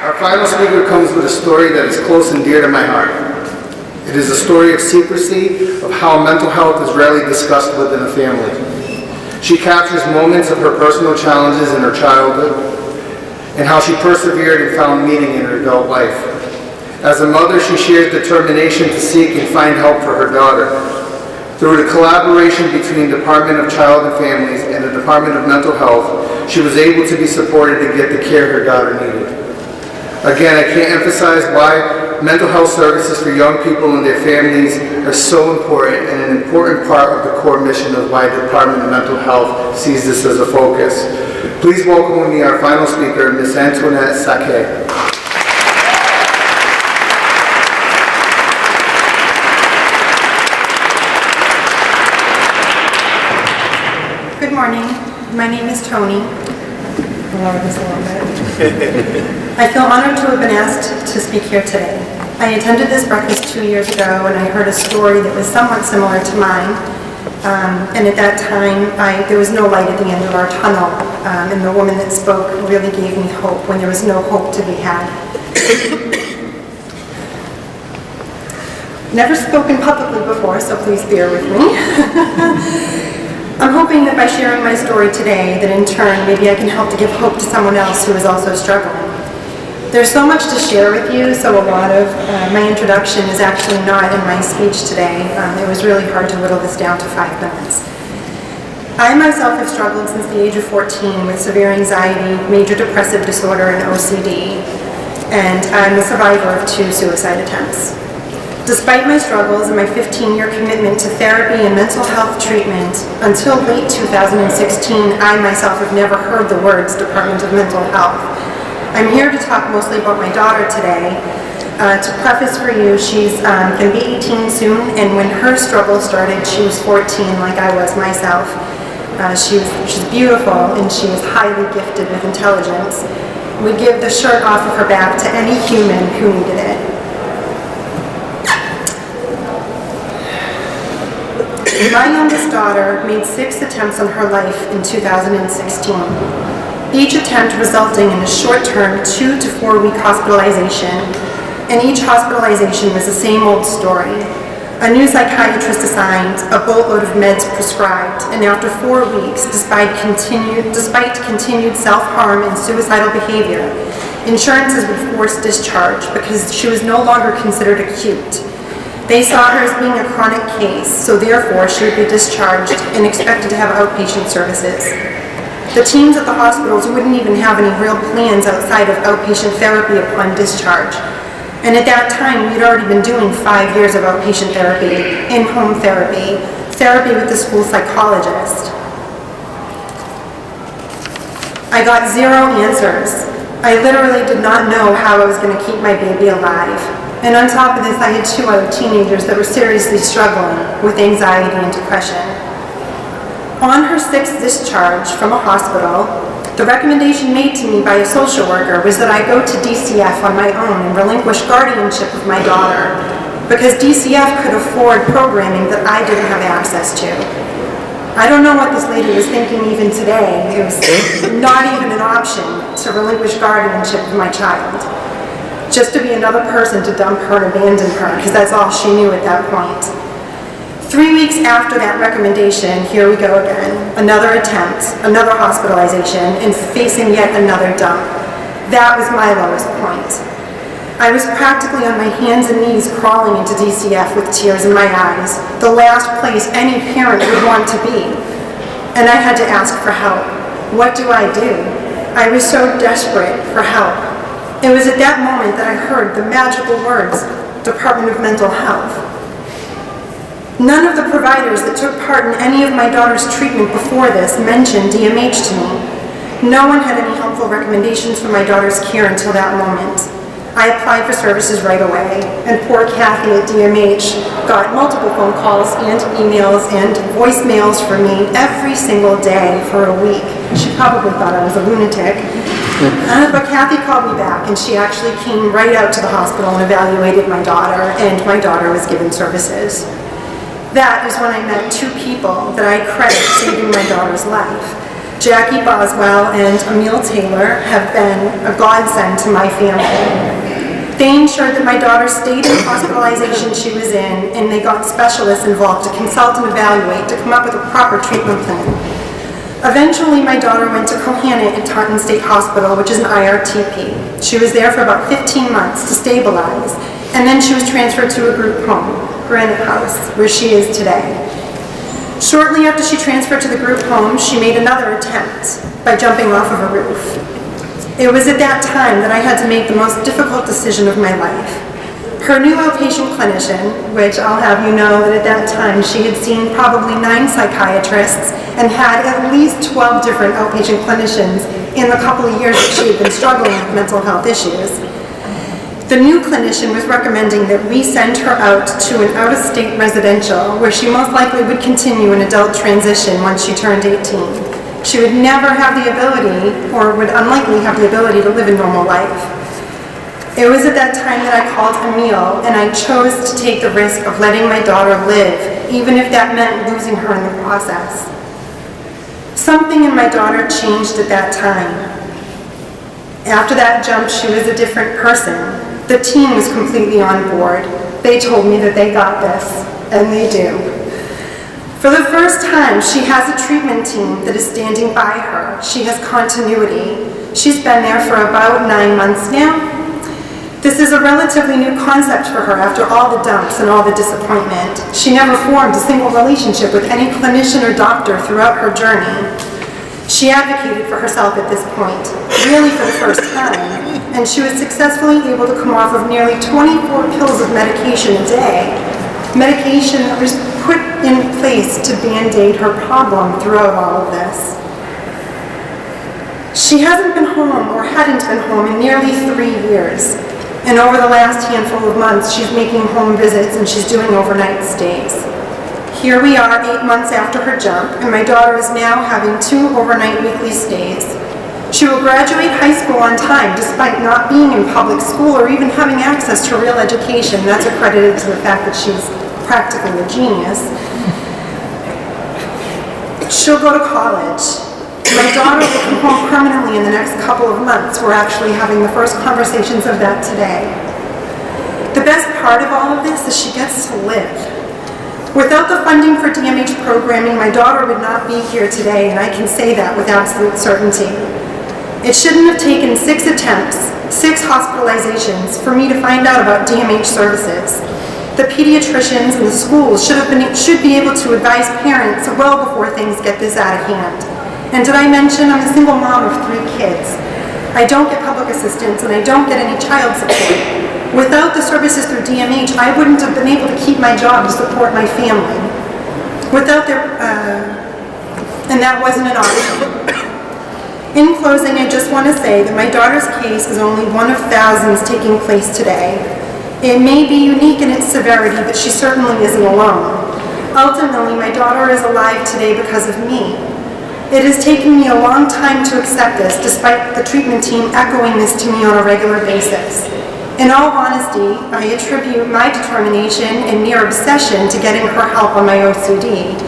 Our final speaker comes with a story that is close and dear to my heart. It is a story of secrecy, of how mental health is rarely discussed within a family. She captures moments of her personal challenges in her childhood and how she persevered and found meaning in her adult life. As a mother, she shares determination to seek and find help for her daughter. Through the collaboration between Department of Child and Families and the Department of Mental Health, she was able to be supported to get the care her daughter needed. Again, I can't emphasize why mental health services for young people and their families are so important and an important part of the core mission of why the Department of Mental Health sees this as a focus. Please welcome with me our final speaker, Ms. Antoinette Sake. Good morning. My name is Tony. I'll lower this a little bit. I feel honored to have been asked to speak here today. I attended this breakfast 2 years ago and I heard a story that was somewhat similar to mine. And at that time, there was no light at the end of our tunnel. And the woman that spoke really gave me hope when there was no hope to be had. Never spoken publicly before, so please bear with me. I'm hoping that by sharing my story today, that in turn, maybe I can help to give hope to someone else who is also struggling. There's so much to share with you, so a lot of my introduction is actually not in my speech today. It was really hard to whittle this down to 5 minutes. I myself have struggled since the age of 14 with severe anxiety, major depressive disorder, and OCD, and I'm the survivor of 2 suicide attempts. Despite my struggles and my 15-year commitment to therapy and mental health treatment, until late 2016, I myself have never heard the words Department of Mental Health. I'm here to talk mostly about my daughter today. To preface for you, she's going to be 18 soon, and when her struggle started, she was 14, like I was myself. She's beautiful, and she is highly gifted with intelligence. We give the shirt off of her back to any human who needed it. My youngest daughter made 6 attempts on her life in 2016. Each attempt resulting in a short-term 2 to 4 week hospitalization, and each hospitalization was the same old story. A new psychiatrist assigned, a boatload of meds prescribed, and after 4 weeks, despite continued self-harm and suicidal behavior, insurances would force discharge because she was no longer considered acute. They saw her as being a chronic case, so therefore she would be discharged and expected to have outpatient services. The teams at the hospitals wouldn't even have any real plans outside of outpatient therapy upon discharge. And at that time, we'd already been doing 5 years of outpatient therapy, in-home therapy, therapy with the school psychologist. I got 0 answers. I literally did not know how I was going to keep my baby alive. And on top of this, I had 2 other teenagers that were seriously struggling with anxiety and depression. On her 6th discharge from a hospital, the recommendation made to me by a social worker was that I go to DCF on my own and relinquish guardianship of my daughter, because DCF could afford programming that I didn't have access to. I don't know what this lady was thinking even today. It was not even an option to relinquish guardianship of my child. Just to be another person to dump her and abandon her, because that's all she knew at that point. 3 weeks after that recommendation, here we go again. Another attempt, another hospitalization, and facing yet another dump. That was my lowest point. I was practically on my hands and knees crawling into DCF with tears in my eyes, the last place any parent would want to be. And I had to ask for help. What do? I was so desperate for help. It was at that moment that I heard the magical words, Department of Mental Health. None of the providers that took part in any of my daughter's treatment before this mentioned DMH to me. No one had any helpful recommendations for my daughter's care until that moment. I applied for services right away, and poor Kathy at DMH got multiple phone calls and emails and voicemails from me every single day for a week. She probably thought I was a lunatic. But Kathy called me back, and she actually came right out to the hospital and evaluated my daughter, and my daughter was given services. That is when I met 2 people that I credit saving my daughter's life. Jackie Boswell and Emil Taylor have been a godsend to my family. They ensured that my daughter stayed in the hospitalization she was in, and they got specialists involved to consult and evaluate to come up with a proper treatment plan. Eventually, my daughter went to Cohana at Taunton State Hospital, which is an IRTP. She was there for about 15 months to stabilize, and then she was transferred to a group home, Granite House, where she is today. Shortly after she transferred to the group home, she made another attempt by jumping off of a roof. It was at that time that I had to make the most difficult decision of my life. Her new outpatient clinician, which I'll have you know that at that time she had seen probably 9 psychiatrists and had at least 12 different outpatient clinicians in the couple of years that she had been struggling with mental health issues. The new clinician was recommending that we send her out to an out-of-state residential where she most likely would continue an adult transition once she turned 18. She would never have the ability, or would unlikely have the ability, to live a normal life. It was at that time that I called Emil, and I chose to take the risk of letting my daughter live, even if that meant losing her in the process. Something in my daughter changed at that time. After that jump, she was a different person. The team was completely on board. They told me that they got this, and they do. For the first time, she has a treatment team that is standing by her. She has continuity. She's been there for about 9 months now. This is a relatively new concept for her after all the dumps and all the disappointment. She never formed a single relationship with any clinician or doctor throughout her journey. She advocated for herself at this point, really for the first time, and she was successfully able to come off of nearly 24 pills of medication a day. Medication that was put in place to band-aid her problem throughout all of this. She hasn't been home, or hadn't been home, in nearly 3 years. And over the last handful of months, she's making home visits and she's doing overnight stays. Here we are 8 months after her jump, and my daughter is now having 2 overnight weekly stays. She will graduate high school on time despite not being in public school or even having access to real education. That's accredited to the fact that she's practically a genius. She'll go to college. My daughter will come home permanently in the next couple of months. We're actually having the first conversations of that today. The best part of all of this is she gets to live. Without the funding for DMH programming, my daughter would not be here today, and I can say that with absolute certainty. It shouldn't have taken 6 attempts, 6 hospitalizations for me to find out about DMH services. The pediatricians and the schools should be able to advise parents well before things get this out of hand. And did I mention I'm a single mom of 3 kids? I don't get public assistance and I don't get any child support. Without the services through DMH, I wouldn't have been able to keep my job to support my family. Without their, and that wasn't an option. In closing, I just want to say that my daughter's case is only one of thousands taking place today. It may be unique in its severity, but she certainly isn't alone. Ultimately, my daughter is alive today because of me. It has taken me a long time to accept this, despite the treatment team echoing this to me on a regular basis. In all honesty, I attribute my determination and near obsession to getting her help on my OCD.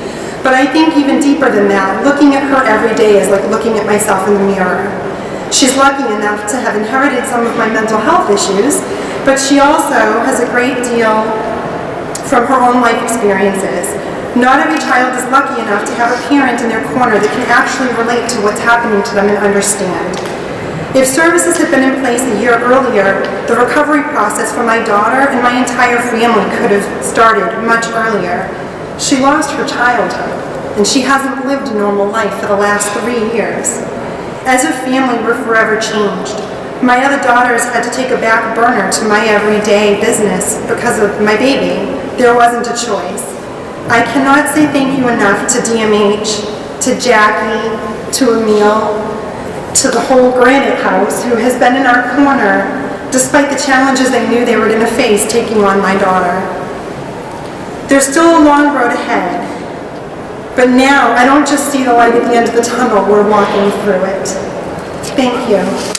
But I think even deeper than that, looking at her every day is like looking at myself in the mirror. She's lucky enough to have inherited some of my mental health issues, but she also has a great deal from her own life experiences. Not every child is lucky enough to have a parent in their corner that can actually relate to what's happening to them and understand. If services had been in place a year earlier, the recovery process for my daughter and my entire family could have started much earlier. She lost her childhood, and she hasn't lived a normal life for the last 3 years. As a family, we're forever changed. My other daughters had to take a back burner to my everyday business because of my baby. There wasn't a choice. I cannot say thank you enough to DMH, to Jackie, to Emil, to the whole Granite House who has been in our corner despite the challenges they knew they were going to face taking on my daughter. There's still a long road ahead, but now I don't just see the light at the end of the tunnel, we're walking through it. Thank you.